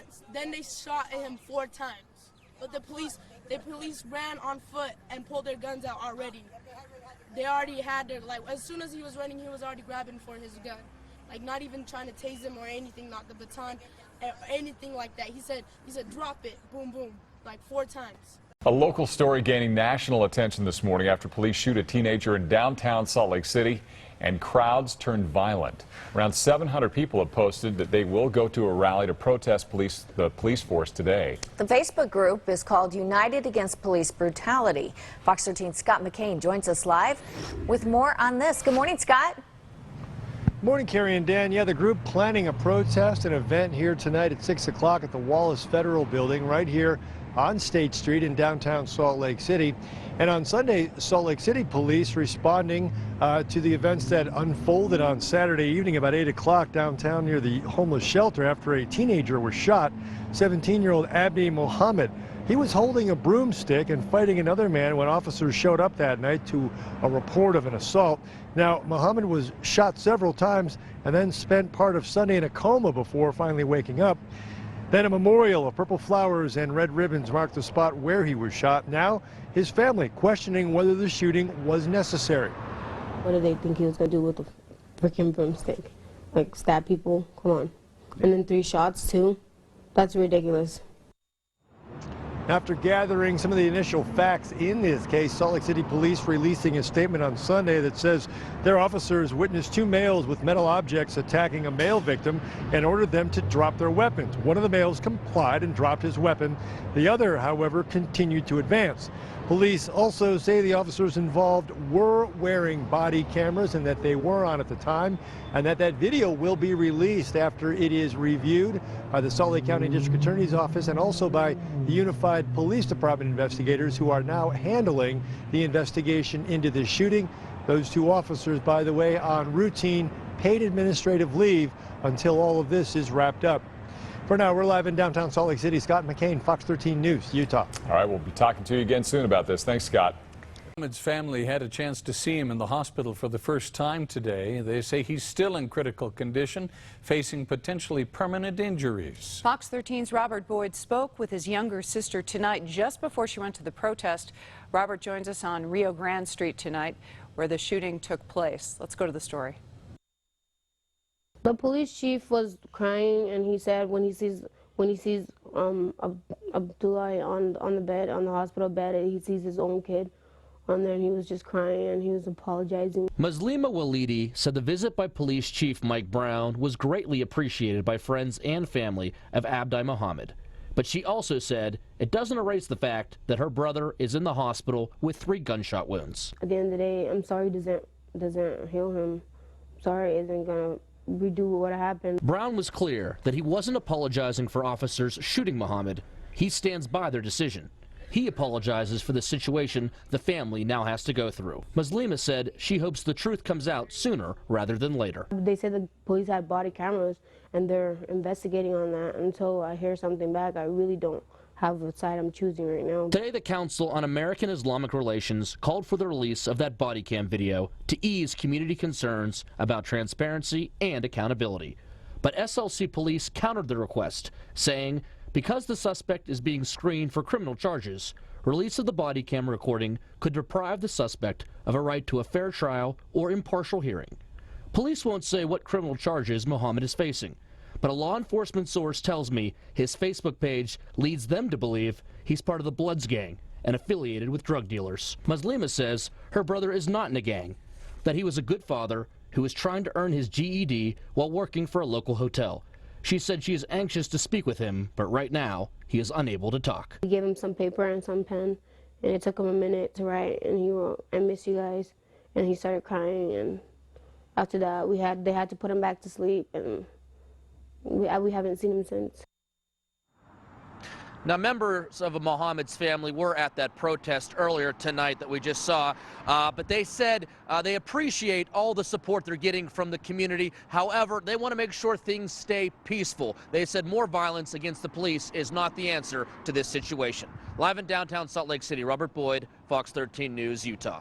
once. Then they shot at him 4 times. But the police ran on foot and pulled their guns out already. They already had their, like, as soon as he was running, he was already grabbing for his gun. Like, not even trying to tase him or anything, not the baton, or anything like that. He said, drop it, boom, boom, like 4 times. A local story gaining national attention this morning after police shoot a teenager in downtown Salt Lake City and crowds turned violent. Around 700 people have posted that they will go to a rally to protest the police force today. The Facebook group is called United Against Police Brutality. Fox 13's Scott McCain joins us live with more on this. Good morning, Scott. Morning, Carrie and Dan. Yeah, the group planning a protest, an event here tonight at 6 o'clock at the Wallace Federal Building right here on State Street in downtown Salt Lake City. And on Sunday, Salt Lake City police responding to the events that unfolded on Saturday evening about 8 o'clock downtown near the homeless shelter after a teenager was shot. 17-year-old Abdi Mohammed. He was holding a broomstick and fighting another man when officers showed up that night to a report of an assault. Now, Mohammed was shot several times and then spent part of Sunday in a coma before finally waking up. Then a memorial of purple flowers and red ribbons marked the spot where he was shot. Now, his family questioning whether the shooting was necessary. What did they think he was going to do with the freaking broomstick? Like, stab people? Come on. And then 3 shots, too? That's ridiculous. After gathering some of the initial facts in this case, Salt Lake City police releasing a statement on Sunday that says their officers witnessed 2 males with metal objects attacking a male victim and ordered them to drop their weapons. One of the males complied and dropped his weapon. The other, however, continued to advance. Police also say the officers involved were wearing body cameras and that they were on at the time, and that video will be released after it is reviewed by the Salt Lake County District Attorney's Office and also by the Unified Police Department investigators who are now handling the investigation into this shooting. Those 2 officers, by the way, on routine paid administrative leave until all of this is wrapped up. For now, we're live in downtown Salt Lake City. Scott McCain, Fox 13 News, Utah. All right, we'll be talking to you again soon about this. Thanks, Scott. Mohammed's family had a chance to see him in the hospital for the first time today. They say he's still in critical condition, facing potentially permanent injuries. Fox 13's Robert Boyd spoke with his younger sister tonight just before she went to the protest. Robert joins us on Rio Grande Street tonight, where the shooting took place. Let's go to the story. The police chief was crying, and he said when he sees Abdullah on the bed, on the hospital bed, and he sees his own kid on there, and he was just crying and he was apologizing. Maslima Walidi said the visit by Police Chief Mike Brown was greatly appreciated by friends and family of Abdi Mohammed. But she also said it doesn't erase the fact that her brother is in the hospital with 3 gunshot wounds. At the end of the day, I'm sorry doesn't heal him. Sorry isn't gonna redo what happened. Brown was clear that he wasn't apologizing for officers shooting Mohammed. He stands by their decision. He apologizes for the situation the family now has to go through. Maslima said she hopes the truth comes out sooner rather than later. They said the police had body cameras and they're investigating on that. Until I hear something back, I really don't have a side I'm choosing right now. Today, the Council on American Islamic Relations called for the release of that body cam video to ease community concerns about transparency and accountability. But SLC police countered the request, saying because the suspect is being screened for criminal charges, release of the body cam recording could deprive the suspect of a right to a fair trial or impartial hearing. Police won't say what criminal charges Mohammed is facing, but a law enforcement source tells me his Facebook page leads them to believe he's part of the Bloods gang and affiliated with drug dealers. Maslima says her brother is not in a gang, that he was a good father who was trying to earn his GED while working for a local hotel. She said she is anxious to speak with him, but right now he is unable to talk. We gave him some paper and some pen, and it took him a minute to write, and he wrote, "I miss you guys," and he started crying, and after that they had to put him back to sleep, and we haven't seen him since. Now, members of Mohammed's family were at that protest earlier tonight that we just saw, but they said they appreciate all the support they're getting from the community. However, they want to make sure things stay peaceful. They said more violence against the police is not the answer to this situation. Live in downtown Salt Lake City, Robert Boyd, Fox 13 News, Utah.